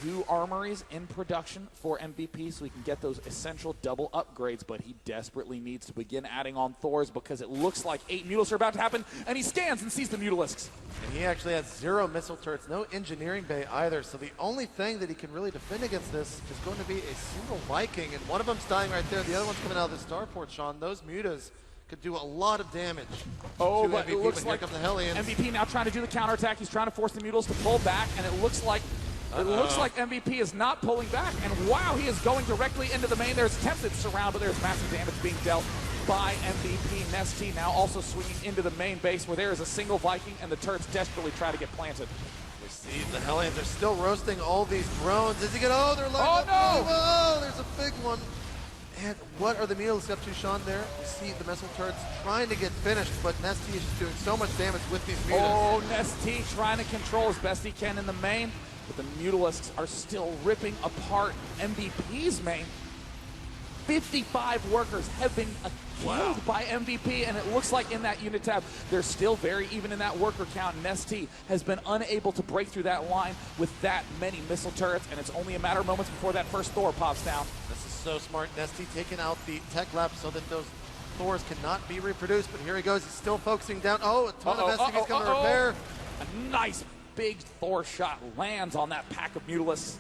2 armories in production for MVP so he can get those essential double upgrades, but he desperately needs to begin adding on Thors because it looks like 8 Mutalisks are about to happen, and he scans and sees the Mutalisks. And he actually has 0 missile turrets, no engineering bay either, so the only thing that he can really defend against this is going to be a single Viking, and one of them's dying right there, the other one's coming out of the starport, Sean. Those mutas could do a lot of damage. Oh, but MVP, it looks like the Hellions. MVP now trying to do the counterattack. He's trying to force the Mutalisks to pull back, and it looks like MVP is not pulling back, and wow, he is going directly into the main. There's attempted surround, but there's massive damage being dealt by MVP. nestea now also swinging into the main base where there is a single Viking, and the turrets desperately try to get planted. We see the Hellions are still roasting all these drones. Is he gonna, oh, they're lighting up. No! Oh, there's a big one. And what are the Mutalisks up to, Sean, there? You see the missile turrets trying to get finished, but nestea is just doing so much damage with these mutas. Oh, nestea trying to control as best he can in the main, but the Mutalisks are still ripping apart MVP's main. 55 workers have been killed by MVP, and it looks like in that unit tab, they're still very even in that worker count. nestea has been unable to break through that line with that many missile turrets, and it's only a matter of moments before that first Thor pops down. This is so smart. nestea taking out the tech lab so that those Thors cannot be reproduced, but here he goes. He's still focusing down. Oh, a ton of SCVs coming to repair. A nice big Thor shot lands on that pack of Mutalisks.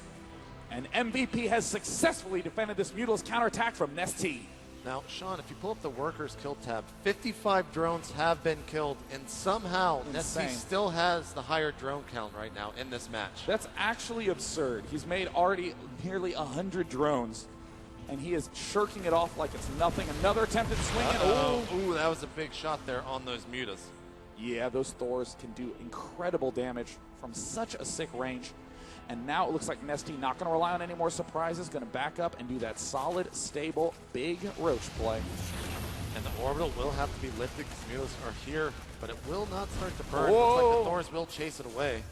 And MVP has successfully defended this Mutalisk counterattack from nestea. Now, Sean, if you pull up the workers kill tab, 55 drones have been killed, and somehow nestea still has the higher drone count right now in this match. That's actually absurd. He's made already nearly 100 drones, and he is shirking it off like it's nothing. Another attempted swing. Ooh, that was a big shot there on those mutas. Yeah, those Thors can do incredible damage from such a sick range. And now it looks like nestea not going to rely on any more surprises, going to back up and do that solid, stable, big Roach play. And the orbital will have to be lifted because Mutalisks are here, but it will not start to burn. Whoa. Looks like the Thors will chase it away.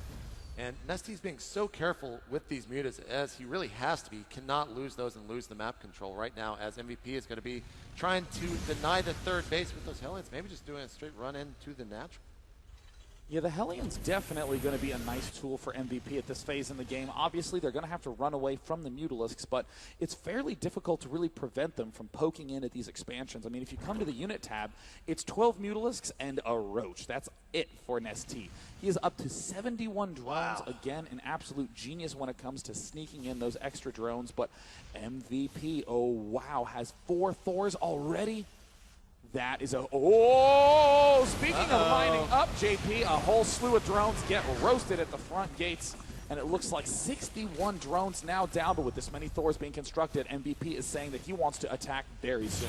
And nestea's being so careful with these mutas, as he really has to be. He cannot lose those and lose the map control right now, as MVP is going to be trying to deny the third base with those Hellions, maybe just doing a straight run into the natural. Yeah, the Hellions definitely going to be a nice tool for MVP at this phase in the game. Obviously, they're going to have to run away from the Mutalisks, but it's fairly difficult to really prevent them from poking in at these expansions. I mean, if you come to the unit tab, it's 12 Mutalisks and a Roach. That's it for nestea. He is up to 71 drones. Wow. Again, an absolute genius when it comes to sneaking in those extra drones, but MVP, oh wow, has 4 Thors already. That is speaking of lining up, JP, a whole slew of drones get roasted at the front gates, and it looks like 61 drones now down, but with this many Thors being constructed, MVP is saying that he wants to attack very soon.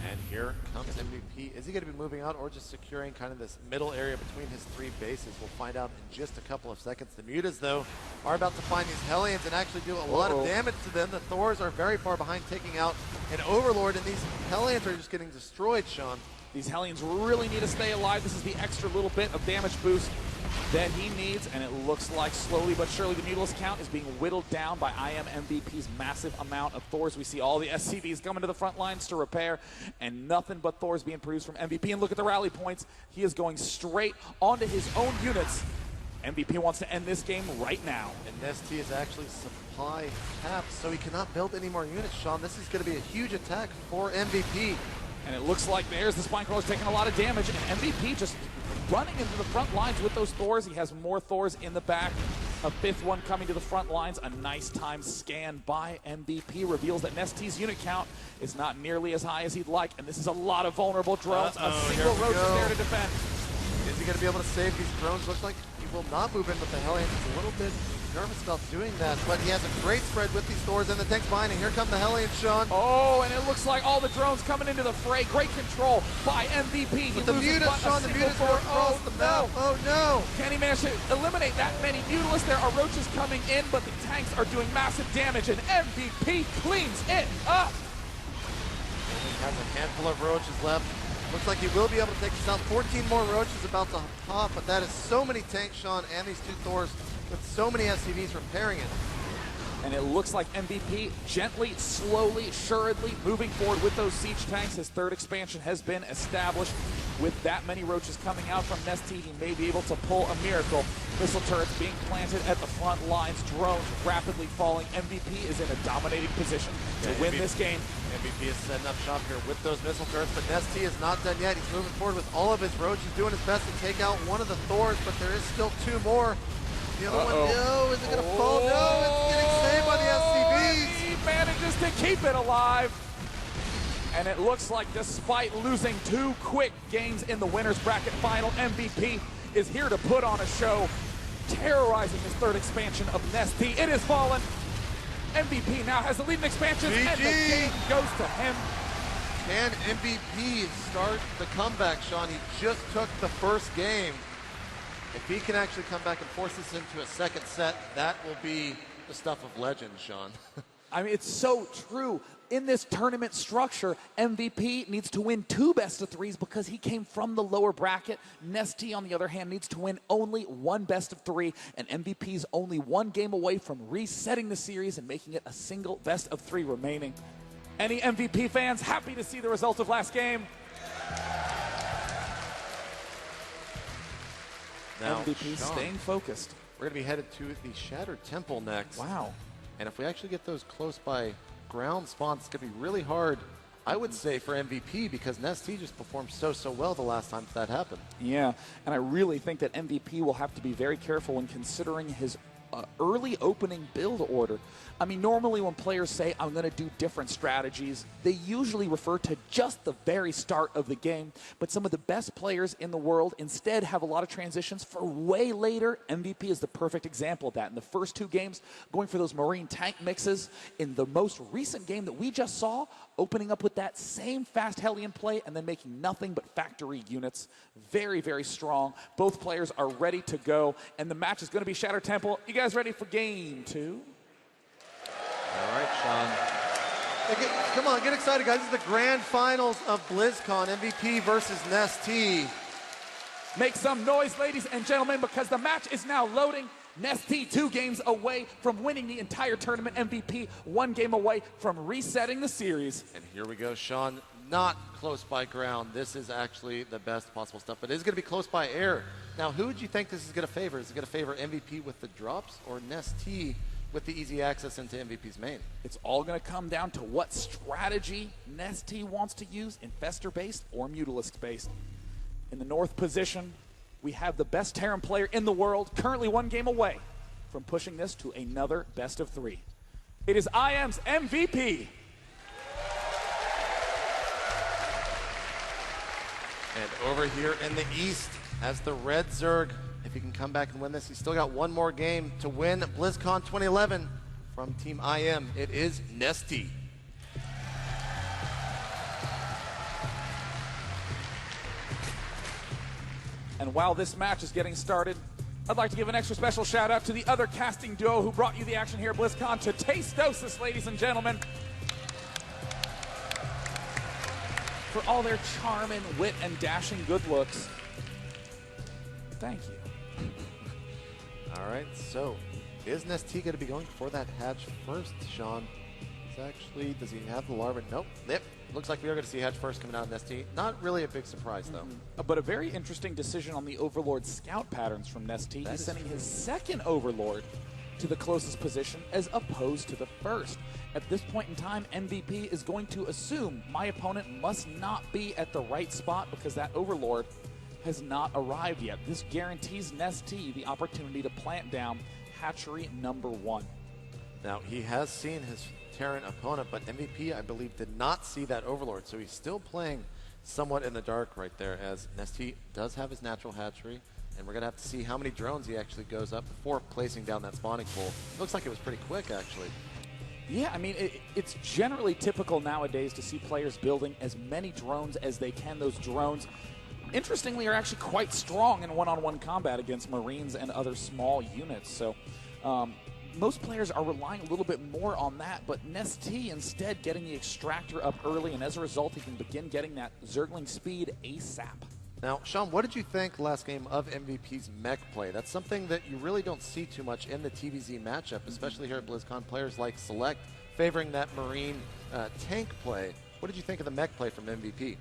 And here comes MVP. Is he going to be moving out or just securing kind of this middle area between his 3 bases? We'll find out in just a couple of seconds. The mutas, though, are about to find these Hellions and actually do a lot of damage to them. The Thors are very far behind, taking out an Overlord, and these Hellions are just getting destroyed, Sean. These Hellions really need to stay alive. This is the extra little bit of damage boost that he needs, and it looks like slowly but surely the Mutalisk count is being whittled down by MVP's massive amount of Thors. We see all the SCVs coming to the front lines to repair, and nothing but Thors being produced from MVP. And look at the rally points. He is going straight onto his own units. MVP wants to end this game right now. And nestea is actually supply capped, so he cannot build any more units, Sean. This is going to be a huge attack for MVP. And it looks like there's the Spine Crawler's taking a lot of damage, and MVP just running into the front lines with those Thors. He has more Thors in the back. A 5th one coming to the front lines. A nice time scan by MVP reveals that nestea's unit count is not nearly as high as he'd like, and this is a lot of vulnerable drones. A single Roach is there to defend. Is he going to be able to save these drones? Looks like he will not move in with the Hellions. He's a little bit nervous about doing that, but he has a great spread with these Thors and the tanks behind, and here come the Hellions, Sean. Oh, and it looks like all the drones coming into the fray. Great control by MVP. But the mutas, Sean, the mutas are across the map. Oh no! Can he manage to eliminate that many Mutalisks? There are Roaches coming in, but the tanks are doing massive damage, and MVP cleans it up. He has a handful of Roaches left. Looks like he will be able to take this out. 14 more Roaches about to pop, but that is so many tanks, Sean, and these 2 Thors with so many SCVs repairing it. And it looks like MVP gently, slowly, assuredly moving forward with those siege tanks. His 3rd expansion has been established. With that many Roaches coming out from nestea, he may be able to pull a miracle Missile turrets being planted at the front lines, drones rapidly falling. MVP is in a dominating position to win this game. MVP is setting up shop here with those missile turrets, but nestea is not done yet. He's moving forward with all of his roaches, doing his best to take out one of the Thors, but there is still two more. The other one, no, is it going to fall? No, it's getting saved by the SCVs. He manages to keep it alive. And it looks like despite losing 2 quick games in the winner's bracket final, MVP is here to put on a show, terrorizing his 3rd expansion of nestea. It has fallen. MVP now has the lead in expansions, and the game goes to him. Can MVP start the comeback, Sean? He just took the first game. If he can actually come back and force this into a second set, that will be the stuff of legend, Sean. I mean, it's so true. In this tournament structure, MVP needs to win 2 best-of-3s because he came from the lower bracket. nestea, on the other hand, needs to win only 1 best-of-3, and MVP's only 1 game away from resetting the series and making it a single best-of-3 remaining. Any MVP fans happy to see the result of last game? Now, MVP Sean, staying focused. We're going to be headed to the Shattered Temple next. Wow. And if we actually get those close by ground spawns, it's going to be really hard, I would say, for MVP, because nestea just performed so well the last time that happened. Yeah, and I really think that MVP will have to be very careful when considering his early opening build order. I mean, normally when players say, I'm going to do different strategies, they usually refer to just the very start of the game. But some of the best players in the world instead have a lot of transitions for way later. MVP is the perfect example of that. In the first 2 games, going for those Marine tank mixes. In the most recent game that we just saw, opening up with that same fast Hellion play and then making nothing but factory units. Very, very strong. Both players are ready to go, and the match is going to be Shattered Temple. You guys ready for game 2? All right, Sean. Hey, come on, get excited, guys. This is the grand finals of Blizzcon, MVP versus nestea. Make some noise, ladies and gentlemen, because the match is now loading. nestea 2 games away from winning the entire tournament. MVP 1 game away from resetting the series. And here we go, Sean. Not close by ground. This is actually the best possible stuff, but it is going to be close by air. Now, who would you think this is going to favor? Is it going to favor MVP with the drops or nestea with the easy access into MVP's main? It's all going to come down to what strategy nestea wants to use, Infestor-based or Mutalisk-based. In the north position, we have the best Terran player in the world, currently 1 game away from pushing this to another best-of-3. It is IM's MVP. And over here in the east, as the red Zerg, if he can come back and win this, he's still got 1 more game to win Blizzcon 2011 from Team IM. It is nestea. And while this match is getting started, I'd like to give an extra special shout out to the other casting duo who brought you the action here at BlizzCon, to Tasteosis, ladies and gentlemen, for all their charm and wit and dashing good looks. Thank you. All right, so is nestea going to be going for that hatch first, Sean? Does he have the larva? Nope. Yep. Looks like we are going to see hatch first coming out of nestea. Not really a big surprise, though. But a very interesting decision on the Overlord scout patterns from nestea. He's sending his 2nd Overlord to the closest position as opposed to the 1st. At this point in time, MVP is going to assume my opponent must not be at the right spot because that Overlord has not arrived yet. This guarantees nestea the opportunity to plant down hatchery number 1. Now, he has seen his Terran opponent, but MVP, I believe, did not see that Overlord, so he's still playing somewhat in the dark right there, as nestea does have his natural hatchery, and we're going to have to see how many drones he actually goes up before placing down that spawning pool. Looks like it was pretty quick, actually. Yeah, I mean, it's generally typical nowadays to see players building as many drones as they can. Those drones, interestingly, are actually quite strong in one-on-one combat against Marines and other small units, so most players are relying a little bit more on that, but nestea instead getting the extractor up early, and as a result, he can begin getting that Zergling speed ASAP. Now, Sean, what did you think last game of MVP's mech play? That's something that you really don't see too much in the TVZ matchup, especially here at BlizzCon. Players like Select favoring that Marine tank play. What did you think of the mech play from MVP?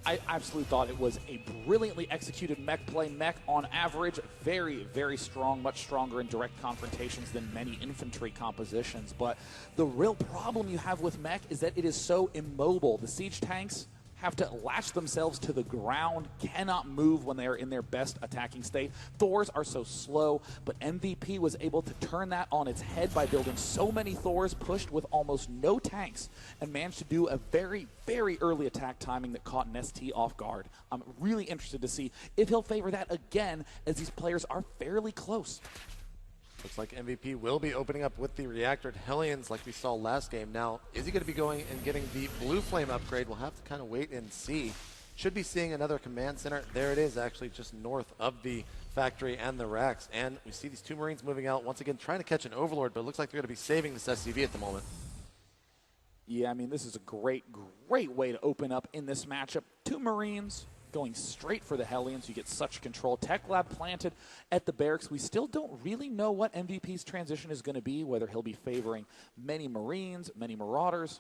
I absolutely thought it was a brilliantly executed mech play. Mech, on average, very, very strong, much stronger in direct confrontations than many infantry compositions. But the real problem you have with mech is that it is so immobile. The siege tanks have to latch themselves to the ground, cannot move when they are in their best attacking state. Thors are so slow, but MVP was able to turn that on its head by building so many Thors, pushed with almost no tanks, and managed to do a very, very early attack timing that caught nestea off guard. I'm really interested to see if he'll favor that again, as these players are fairly close. Looks like MVP will be opening up with the reactored Hellions like we saw last game. Now, is he going to be going and getting the blue flame upgrade? We'll have to kind of wait and see. Should be seeing another command center. There it is, actually just north of the factory and the racks. And we see these two Marines moving out, once again trying to catch an Overlord, but it looks like they're going to be saving this SCV at the moment. Yeah, I mean, this is a great, great way to open up in this matchup. Two Marines going straight for the Hellions. You get such control. Tech Lab planted at the barracks. We still don't really know what MVP's transition is going to be, whether he'll be favoring many Marines, many Marauders,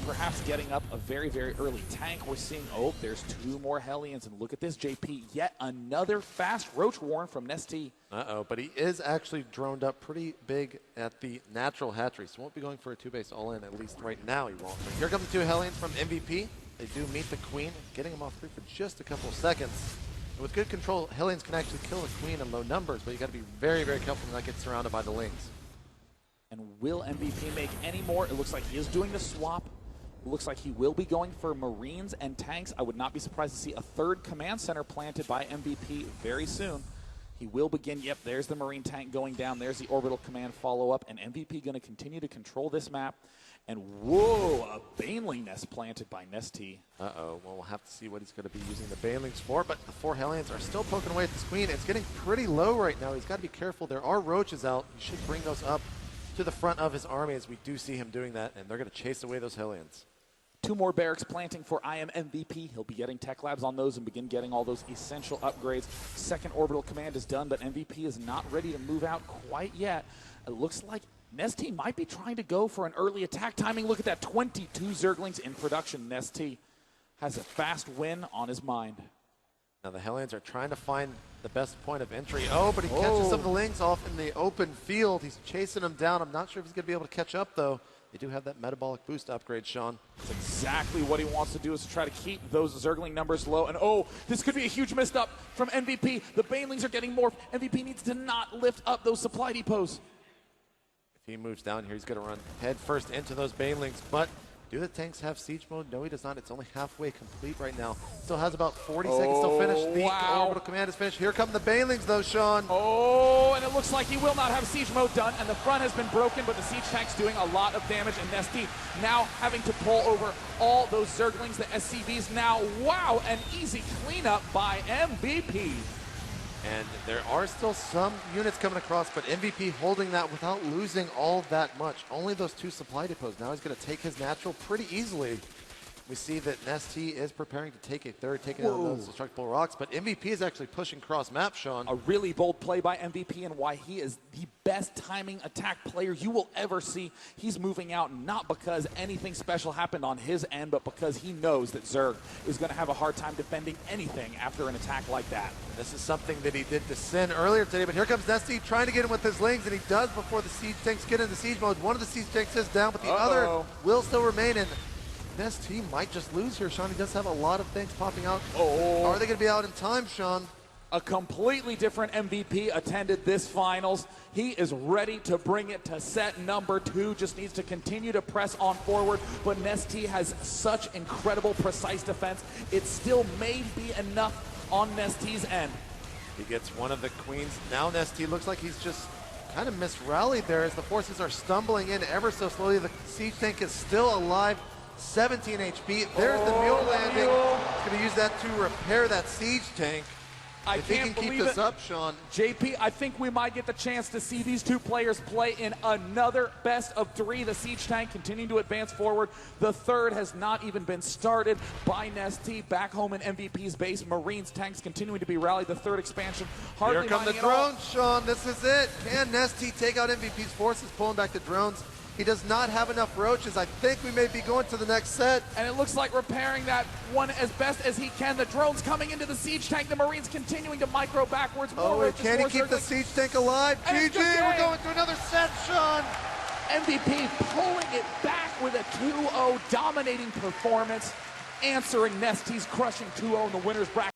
perhaps getting up a very, very early tank. We're seeing, oh, there's two more Hellions, and look at this, JP, yet another fast Roach Warren from nestea. Uh-oh, but he is actually droned up pretty big at the natural hatchery, so won't be going for a two-base all-in, at least right now he won't. But here come the two Hellions from MVP. They do meet the Queen, getting him off free for just a couple of seconds. And with good control, Hellions can actually kill the Queen in low numbers, but you got to be very, very careful to not get surrounded by the Lings. And will MVP make any more? It looks like he is doing the swap. It looks like he will be going for Marines and tanks. I would not be surprised to see a third command center planted by MVP very soon. He will begin, yep, there's the Marine tank going down. There's the orbital command follow-up, and MVP going to continue to control this map. And whoa, a Baneling nest planted by nestea. Uh-oh, well, we'll have to see what he's going to be using the Banelings for, but the four Hellions are still poking away at this Queen. It's getting pretty low right now. He's got to be careful. There are Roaches out. He should bring those up to the front of his army, as we do see him doing that, and they're going to chase away those Hellions. Two more barracks planting for MVP. He'll be getting tech labs on those and begin getting all those essential upgrades. Second orbital command is done, but MVP is not ready to move out quite yet. It looks like nestea might be trying to go for an early attack timing. Look at that, 22 Zerglings in production. nestea has a fast win on his mind. Now the Hellions are trying to find the best point of entry. Oh, but he catches some of the Lings off in the open field. He's chasing them down. I'm not sure if he's going to be able to catch up, though. They do have that metabolic boost upgrade, Sean. That's exactly what he wants to do, is to try to keep those Zergling numbers low. And oh, this could be a huge missed up from MVP. The Banelings are getting morphed. MVP needs to not lift up those supply depots. If he moves down here, he's going to run head first into those Banelings. But do the tanks have siege mode? No, he does not. It's only halfway complete right now. Still has about 40 seconds to finish. The orbital command is finished. Here come the Banelings, though, Sean. Oh, and it looks like he will not have siege mode done, and the front has been broken, but the siege tank's doing a lot of damage, and nestea now having to pull over all those Zerglings, the SCVs now. Wow, an easy cleanup by MVP. And there are still some units coming across, but MVP holding that without losing all that much. Only those two supply depots. Now he's going to take his natural pretty easily. We see that nestea is preparing to take a third, taking out those destructible rocks, but MVP is actually pushing cross-map, Sean. A really bold play by MVP, and why he is the best timing attack player you will ever see. He's moving out not because anything special happened on his end, but because he knows that Zerg is going to have a hard time defending anything after an attack like that. This is something that he did to Sin earlier today, but here comes nestea trying to get him with his Lings, and he does before the siege tanks get into siege mode. One of the siege tanks is down, but the other will still remain in. nestea might just lose here, Sean. He does have a lot of things popping out. Are they going to be out in time, Sean? A completely different MVP attended this finals. He is ready to bring it to set number 2. Just needs to continue to press on forward. But nestea has such incredible precise defense. It still may be enough on nestea's end. He gets one of the Queens. Now nestea looks like he's just kind of misrallied there as the forces are stumbling in ever so slowly. The siege tank is still alive. 17 HP. There's the mule landing. He's going to use that to repair that siege tank. I if he can't can keep believe this it. up, Sean. JP, I think we might get the chance to see these two players play in another best of 3. The siege tank continuing to advance forward. The third has not even been started by nestea. Back home in MVP's base, Marines tanks continuing to be rallied. The third expansion hardly Here come the drones, Sean. This is it. Can nestea take out MVP's forces, pulling back the drones? He does not have enough roaches. I think we may be going to the next set. And it looks like repairing that one as best as he can. The drone's coming into the siege tank. The Marines continuing to micro backwards. Oh, and can he keep the siege tank alive? GG, we're going to another set, Sean. MVP pulling it back with a 2-0 dominating performance, answering nestea's crushing 2-0 in the winner's bracket.